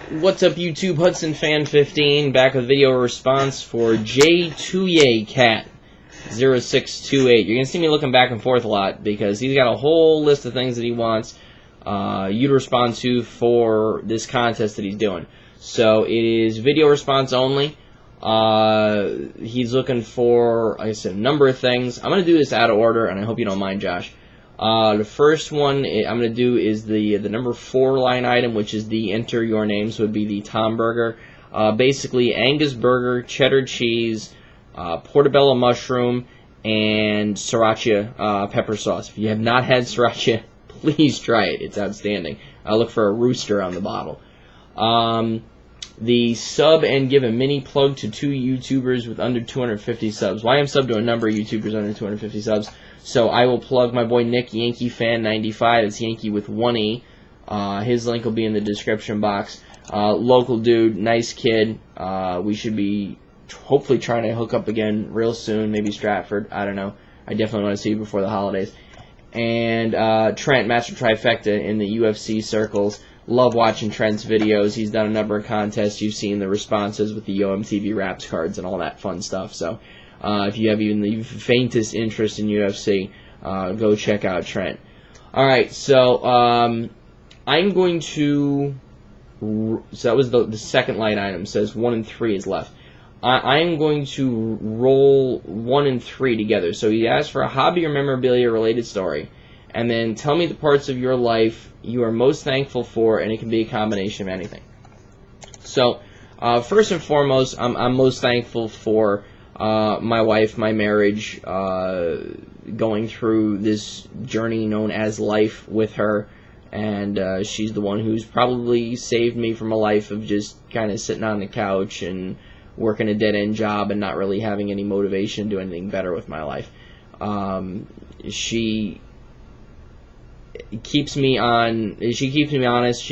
What's up, YouTube? Hudson Fan 15 back with video response for J2Yay Cat 0628. You're gonna see me looking back and forth a lot because he's got a whole list of things that he wants you to respond to for this contest that he's doing. So it is video response only. He's looking for, like I said, a number of things. I'm gonna do this out of order, and I hope you don't mind, Josh. The first one I'm going to do is the number 4 line item, which is the enter your name, so it would be the Tom Burger. Basically, Angus burger, cheddar cheese, portobello mushroom, and sriracha pepper sauce. If you have not had sriracha, please try it. It's outstanding. Look for a rooster on the bottle. The sub and give a mini plug to 2 YouTubers with under 250 subs. Why I'm sub to a number of YouTubers under 250 subs. So I will plug my boy Nick, Yankee Fan 95. It's Yankee with 1 E. His link will be in the description box. Local dude, nice kid. We should be hopefully trying to hook up again real soon. Maybe Stratford. I don't know. I definitely want to see you before the holidays. And Trent, Master Trifecta in the UFC circles. Love watching Trent's videos. He's done a number of contests. You've seen the responses with the OMTV Raps cards and all that fun stuff. So if you have even the faintest interest in UFC, go check out Trent. Alright, so I'm going to... So that was the second line item. It says 1 and 3 is left. I am going to roll 1 and 3 together. So he asked for a hobby or memorabilia related story. And then tell me the parts of your life you are most thankful for, and it can be a combination of anything. So, first and foremost, I'm most thankful for my wife, my marriage, going through this journey known as life with her, and she's the one who's probably saved me from a life of just kind of sitting on the couch and working a dead-end job and not really having any motivation to do anything better with my life. She keeps me honest. She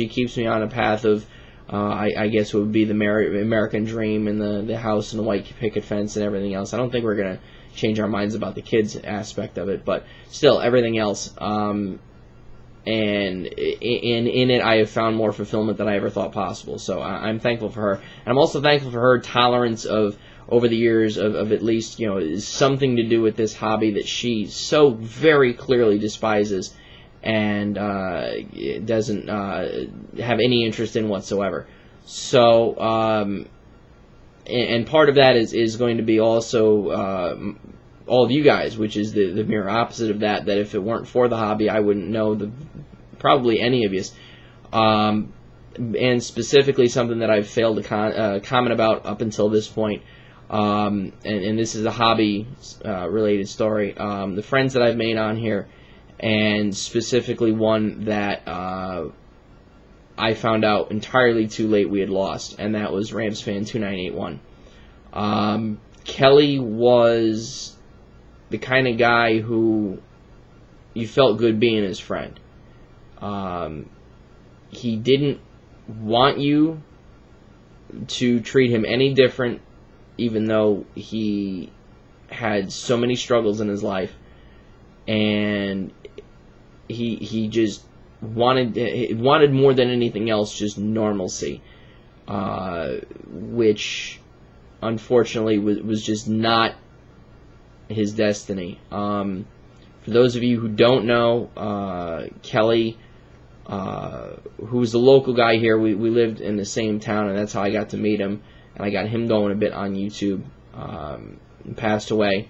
keeps me on a path of, I guess it would be the American dream and the house and the white picket fence and everything else. I don't think we're going to change our minds about the kids aspect of it, but still, everything else. And in it, I have found more fulfillment than I ever thought possible. So I'm thankful for her. And I'm also thankful for her tolerance of, over the years, of at least, something to do with this hobby that she so very clearly despises and doesn't have any interest in whatsoever. So, and part of that is going to be also all of you guys, which is the mirror opposite of that, that if it weren't for the hobby, I wouldn't know probably any of you. And specifically something that I've failed to comment about up until this point, and this is a hobby related story, the friends that I've made on here, and specifically one that I found out entirely too late we had lost, and that was Rams fan 2981. Kelly was the kind of guy who you felt good being his friend. He didn't want you to treat him any different, even though he had so many struggles in his life, and he just wanted more than anything else just normalcy, which unfortunately was just not his destiny. For those of you who don't know, Kelly, who was the local guy here, we lived in the same town, and that's how I got to meet him, and I got him going a bit on YouTube, and passed away.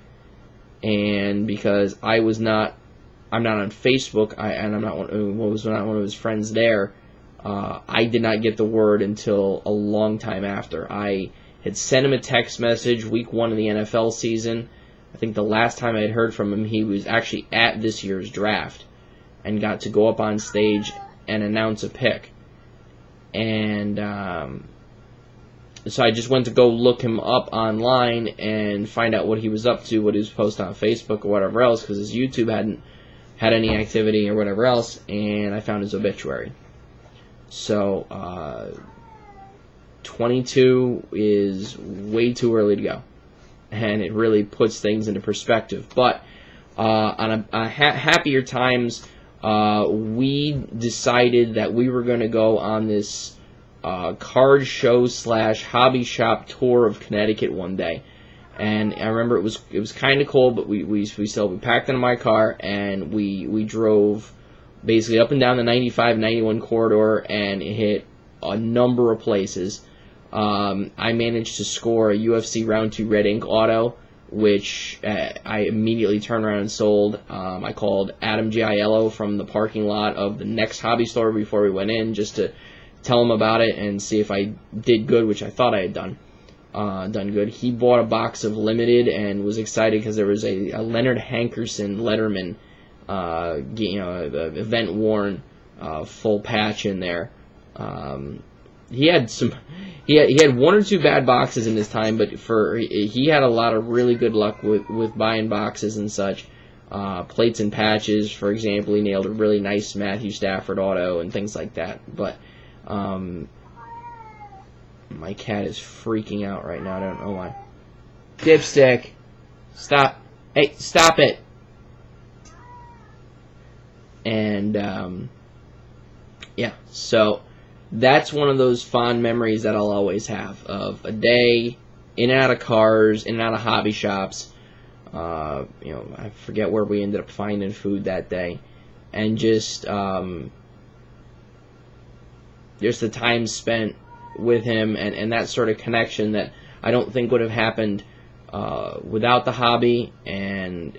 And because I'm not on Facebook, and I'm not one of his friends there, I did not get the word until a long time after. I had sent him a text message week 1 of the NFL season. I think the last time I had heard from him, he was actually at this year's draft and got to go up on stage and announce a pick. And so I just went to go look him up online and find out what he was up to, what he was posting on Facebook or whatever else, because his YouTube hadn't had any activity or whatever else, and I found his obituary. So 22 is way too early to go, and it really puts things into perspective. But on a happier times, we decided that we were going to go on this card show / hobby shop tour of Connecticut one day. And I remember it was kind of cold, but we packed into my car and we drove basically up and down the 95-91 corridor and hit a number of places. I managed to score a UFC Round 2 Red Ink auto, which I immediately turned around and sold. I called Adam Giaiello from the parking lot of the next hobby store before we went in, just to tell him about it and see if I did good, which I thought I had done good. He bought a box of limited and was excited because there was a Leonard Hankerson Letterman, event worn full patch in there. He had one or two bad boxes in his time, but he had a lot of really good luck with buying boxes and such. Plates and patches, for example, he nailed a really nice Matthew Stafford auto and things like that. But my cat is freaking out right now. I don't know why. Dipstick, stop! Hey, stop it! And yeah, so that's one of those fond memories that I'll always have of a day in and out of cars, in and out of hobby shops. I forget where we ended up finding food that day, and just the time spent with him and that sort of connection that I don't think would have happened without the hobby, and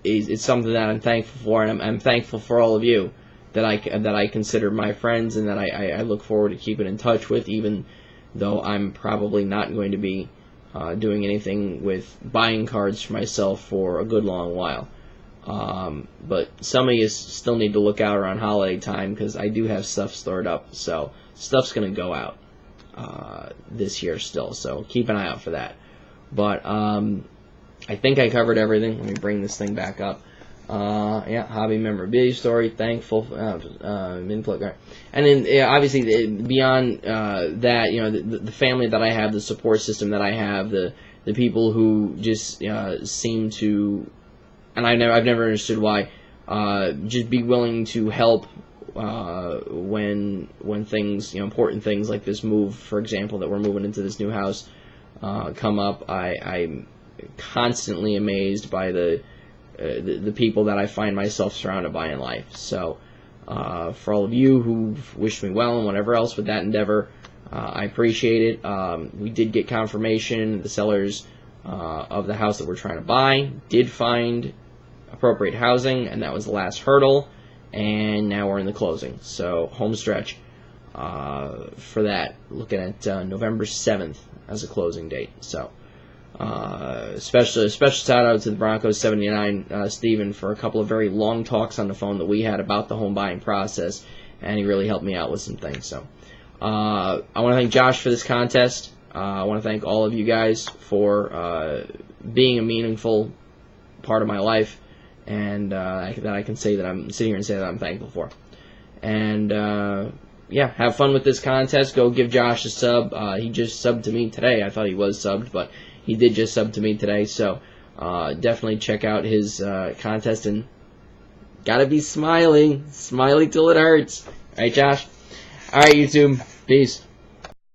it's something that I'm thankful for, and I'm thankful for all of you that I consider my friends and that I look forward to keeping in touch with, even though I'm probably not going to be doing anything with buying cards for myself for a good long while. But some of you still need to look out around holiday time, because I do have stuff stored up, so stuff's going to go out this year still, so keep an eye out for that. But I think I covered everything. Let me bring this thing back up. Yeah, hobby memorabilia story, thankful, input, right. And then obviously beyond that, the family that I have, the support system that I have, the people who just seem to, and I've never understood why, just be willing to help when things, important things like this move, for example, that we're moving into this new house, come up. I'm constantly amazed by the people that I find myself surrounded by in life. So for all of you who've wished me well and whatever else with that endeavor, I appreciate it. We did get confirmation. The sellers of the house that we're trying to buy did find appropriate housing, and that was the last hurdle, and now we're in the closing. So home stretch for that, looking at November 7th as a closing date. So special shout out to the Broncos 79 Steven for a couple of very long talks on the phone that we had about the home buying process, and he really helped me out with some things. So I want to thank Josh for this contest. I want to thank all of you guys for being a meaningful part of my life, and that I can say that I'm sitting here and say that I'm thankful for. And yeah, have fun with this contest. Go give Josh a sub. He just subbed to me today. I thought he was subbed, but he did just sub to me today. So definitely check out his contest, and gotta be smiley till it hurts. All right, Josh. All right, YouTube. Peace.